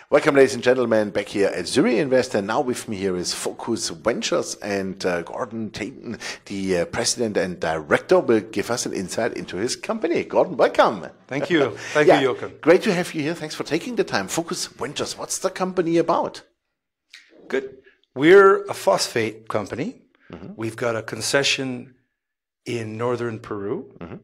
Welcome, ladies and gentlemen, back here at Zurich Invest. And now with me here is Focus Ventures, and Gordon Tainton, the president and director, will give us an insight into his company. Gordon, welcome. Thank you. Thank you, Jochen. Great to have you here. Thanks for taking the time. Focus Ventures, what's the company about? Good. We're a phosphate company. We've got a concession in Northern Peru.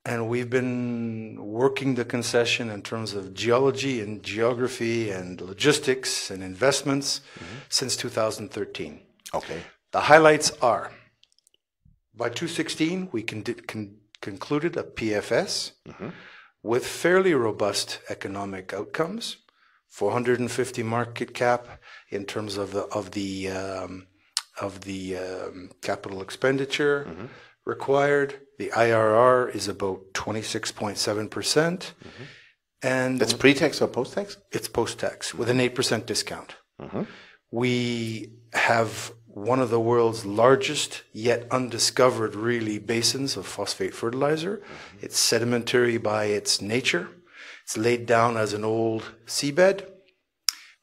And we've been working the concession in terms of geology and geography and logistics and investments since 2013. Okay. The highlights are, by 2016, we concluded a PFS with fairly robust economic outcomes, 450 market cap in terms of the capital expenditure required. The IRR is about 26.7%. And that's pre-tax or post-tax? It's post-tax with an 8% discount. We have one of the world's largest yet undiscovered really basins of phosphate fertilizer. It's sedimentary by its nature. It's laid down as an old seabed.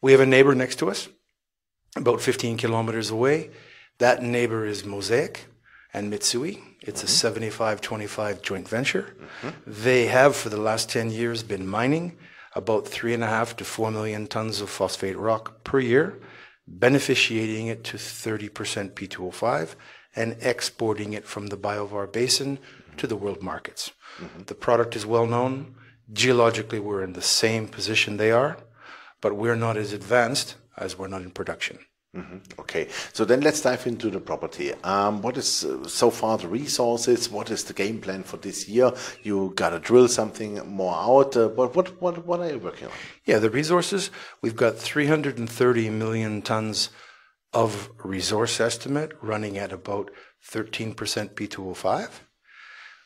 We have a neighbor next to us, about 15 kilometers away. That neighbor is Mosaic and Mitsui. It's a 75-25 joint venture. They have, for the last 10 years, been mining about 3.5 to 4 million tons of phosphate rock per year, beneficiating it to 30% P2O5 and exporting it from the Biovar Basin to the world markets. The product is well known. Geologically, we're in the same position they are, but we're not as advanced as we're not in production. Okay, so then let's dive into the property. What is so far the resources? What is the game plan for this year? You got to drill something more out. What are you working on? Yeah, the resources, we've got 330 million tons of resource estimate running at about 13% P2O5.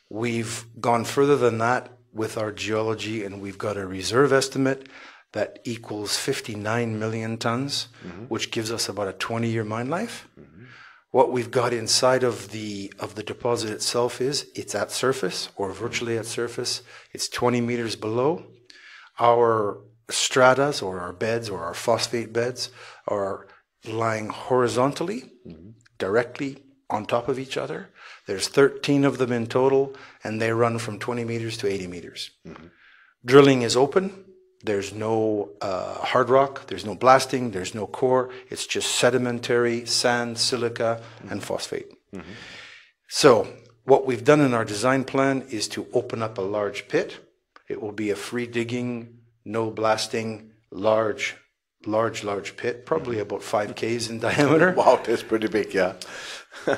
We've gone further than that with our geology, and we've got a reserve estimate that equals 59 million tons, which gives us about a 20-year mine life. What we've got inside of the deposit itself is it's at surface or virtually at surface. It's 20 meters below. Our stratas or our beds or our phosphate beds are lying horizontally, directly on top of each other. There's 13 of them in total, and they run from 20 meters to 80 meters. Drilling is open. There's no hard rock, there's no blasting, there's no core. It's just sedimentary, sand, silica, and phosphate. So what we've done in our design plan is to open up a large pit. It will be a free digging, no blasting, large pit, probably about 5 Ks in diameter. Wow, that's pretty big, yeah.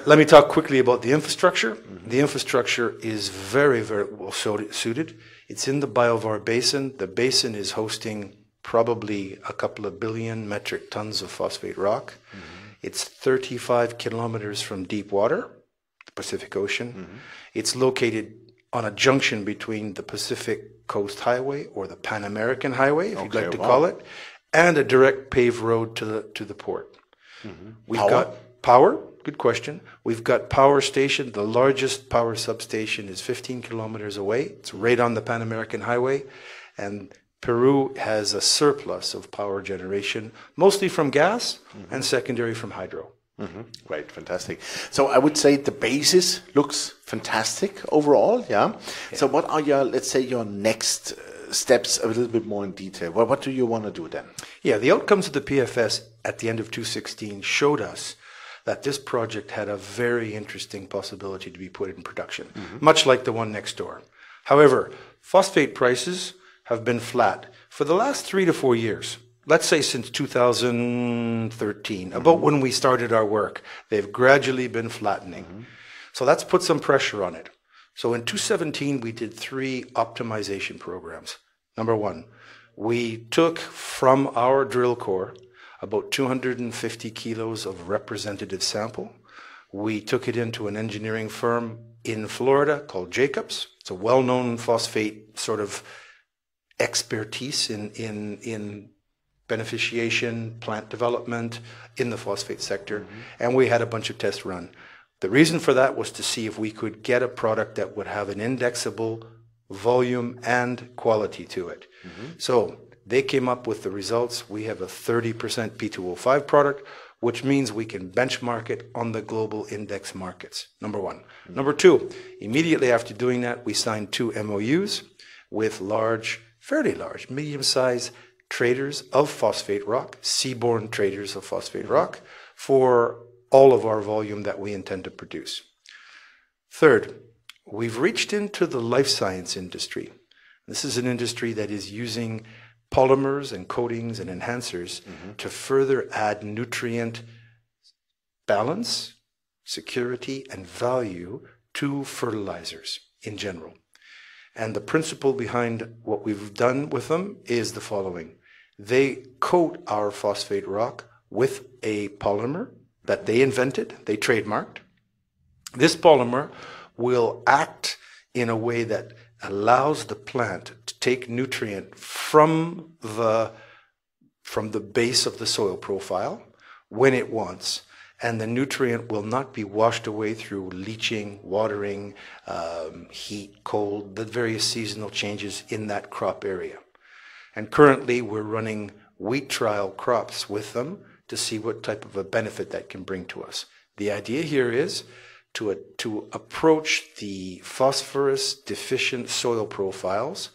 Let me talk quickly about the infrastructure. The infrastructure is very, very well suited. It's in the Biovar Basin. The basin is hosting probably a couple of billion metric tons of phosphate rock. It's 35 kilometers from deep water, the Pacific Ocean. It's located on a junction between the Pacific Coast Highway, or the Pan American Highway, if you'd like to call it, and a direct paved road to the port. We've got power. Good question. We've got power station. The largest power substation is 15 kilometers away. It's right on the Pan American Highway. And Peru has a surplus of power generation, mostly from gas and secondary from hydro. Great, fantastic. So I would say the basis looks fantastic overall, yeah? So what are your, let's say, your next steps a little bit more in detail? What do you want to do then? Yeah, the outcomes of the PFS at the end of 2016 showed us that this project had a very interesting possibility to be put in production, much like the one next door. However, phosphate prices have been flat for the last 3 to 4 years. Let's say since 2013, about when we started our work, they've gradually been flattening. So that's put some pressure on it. So in 2017, we did 3 optimization programs. Number 1, we took from our drill core about 250 kilos of representative sample. We took it into an engineering firm in Florida called Jacobs. It's a well-known phosphate sort of expertise in beneficiation, plant development in the phosphate sector. And we had a bunch of tests run. The reason for that was to see if we could get a product that would have an indexable volume and quality to it. So They came up with the results. We have a 30% P2O5 product, which means we can benchmark it on the global index markets, number one. Number two, immediately after doing that, we signed 2 MOUs with large, fairly large, medium-sized traders of phosphate rock, seaborne traders of phosphate rock, for all of our volume that we intend to produce. Third, we've reached into the life science industry. This is an industry that is using polymers and coatings and enhancers to further add nutrient balance, security, and value to fertilizers in general. And the principle behind what we've done with them is the following. They coat our phosphate rock with a polymer that they invented, they trademarked. This polymer will act in a way that allows the plant to take nutrient from the base of the soil profile when it wants, and the nutrient will not be washed away through leaching, watering, heat, cold, the various seasonal changes in that crop area. And currently we're running wheat trial crops with them to see what type of a benefit that can bring to us. The idea here is to approach the phosphorus deficient soil profiles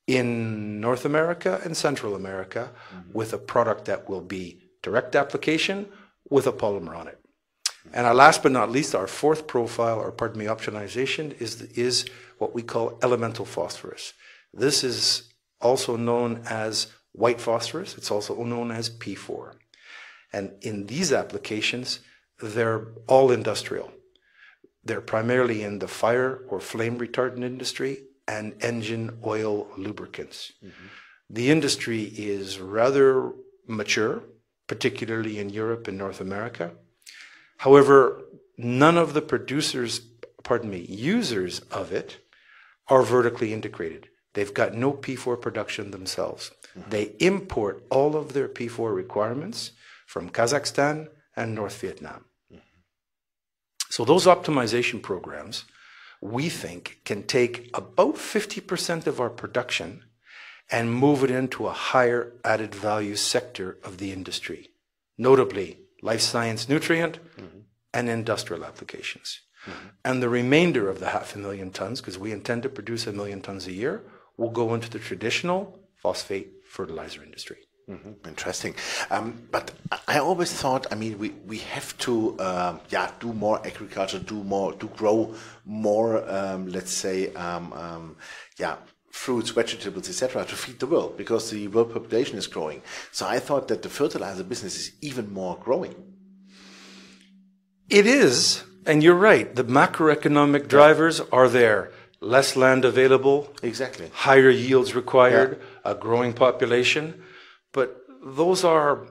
in North America and Central America with a product that will be direct application with a polymer on it. And our last but not least, our fourth profile, or pardon me, optionization is what we call elemental phosphorus. This is also known as white phosphorus. It's also known as P4. And in these applications, they're all industrial. They're primarily in the fire or flame retardant industry and engine oil lubricants. The industry is rather mature, particularly in Europe and North America. However, none of the users of it are vertically integrated. They've got no P4 production themselves. They import all of their P4 requirements from Kazakhstan and North Vietnam. So those optimization programs, we think, can take about 50% of our production and move it into a higher added value sector of the industry, notably life science nutrient and industrial applications. And the remainder of the 500,000 tons, because we intend to produce 1 million tons a year, will go into the traditional phosphate fertilizer industry. Interesting. But I always thought, I mean, we have to, do more agriculture, to grow more, let's say, fruits, vegetables, etc., to feed the world, because the world population is growing. So I thought that the fertilizer business is even more growing. It is, and you're right. The macroeconomic drivers are there. Less land available. Exactly. Higher yields required, a growing population. But those are,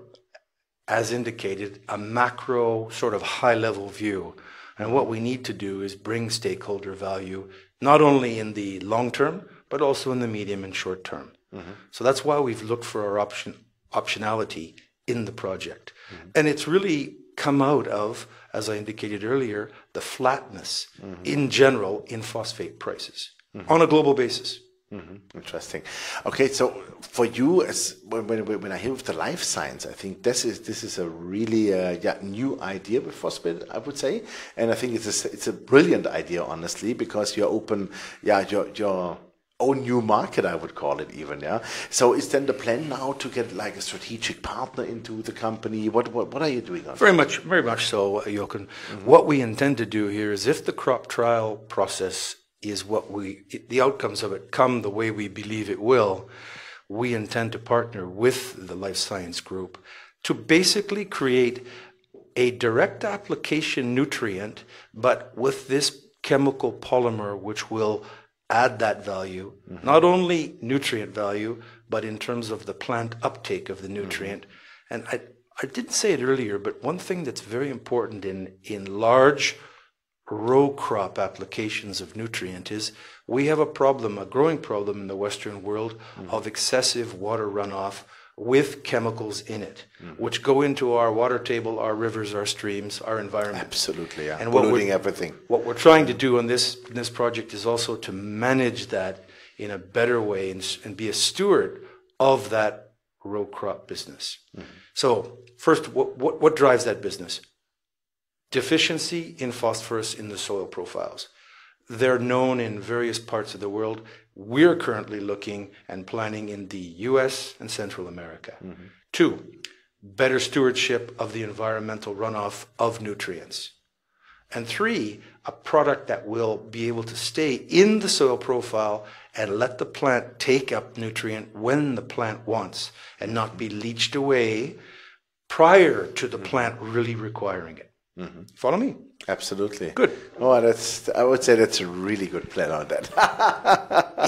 as indicated, a macro sort of high-level view. And what we need to do is bring stakeholder value, not only in the long term, but also in the medium and short term. So that's why we've looked for our optionality in the project. And it's really come out of, as I indicated earlier, the flatness in general in phosphate prices on a global basis. Interesting. Okay, so for you, as when I hear of the life science, I think this is a really new idea with phosphate, I would say, and I think it's a brilliant idea, honestly, because you open your own new market, I would call it even. So is then the plan now to get like a strategic partner into the company? What are you doing on that? Very much so, Jochen. What we intend to do here is, if the crop trial process is the outcomes of it come the way we believe it will, we intend to partner with the life science group to basically create a direct application nutrient, but with this chemical polymer which will add that value, not only nutrient value, but in terms of the plant uptake of the nutrient. And I didn't say it earlier, but one thing that's very important in large row crop applications of nutrient is we have a growing problem in the Western world of excessive water runoff with chemicals in it, which go into our water table, our rivers, our streams, our environment. Absolutely, yeah. And polluting everything. What we're trying to do in this project is also to manage that in a better way and be a steward of that row crop business. So first, what drives that business? Deficiency in phosphorus in the soil profiles. They're known in various parts of the world. We're currently looking and planning in the US and Central America. 2, better stewardship of the environmental runoff of nutrients. And 3, a product that will be able to stay in the soil profile and let the plant take up nutrient when the plant wants and not be leached away prior to the plant really requiring it. Follow me? Absolutely. Good. Oh, I would say that's a really good plan on that.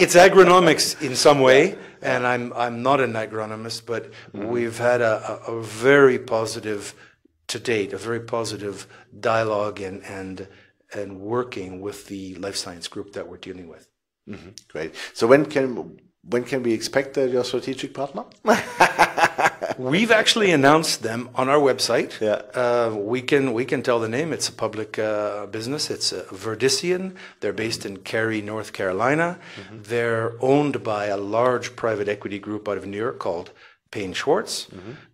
It's agronomics in some way, and I'm not an agronomist, but we've had a very positive, to date, a very positive dialogue and working with the life science group that we're dealing with. Great. So when can we expect your strategic partner? We've actually announced them on our website. Yeah. We can tell the name. It's a public business. It's Verdician. They're based in Cary, North Carolina. They're owned by a large private equity group out of New York called Payne Schwartz,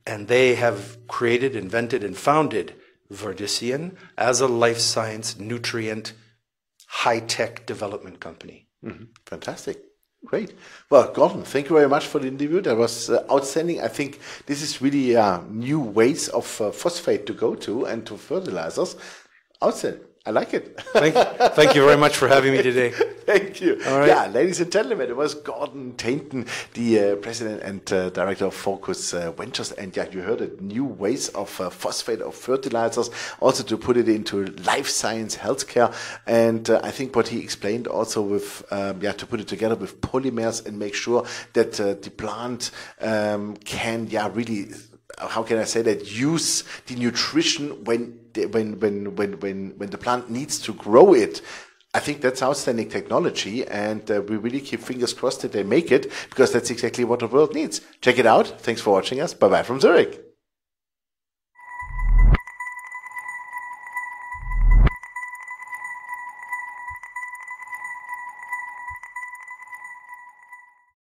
and they have created, invented, and founded Verdician as a life science nutrient high-tech development company. Fantastic. Great. Well, Gordon, thank you very much for the interview. That was outstanding. I think this is really new ways of phosphate to go to and to fertilizers. Outstanding. I like it. Thank you very much for having me today. Thank you. All right. Yeah, ladies and gentlemen, it was Gordon Tainton, the president and director of Focus Ventures. And yeah, you heard it, new ways of phosphate, of fertilizers, also to put it into life science, healthcare. And I think what he explained also with, to put it together with polymers and make sure that the plant can, really, how can I say that, use the nutrition when the plant needs to grow it. I think that's outstanding technology, and we really keep fingers crossed that they make it, because that's exactly what the world needs. Check it out. Thanks for watching us. Bye-bye from Zurich.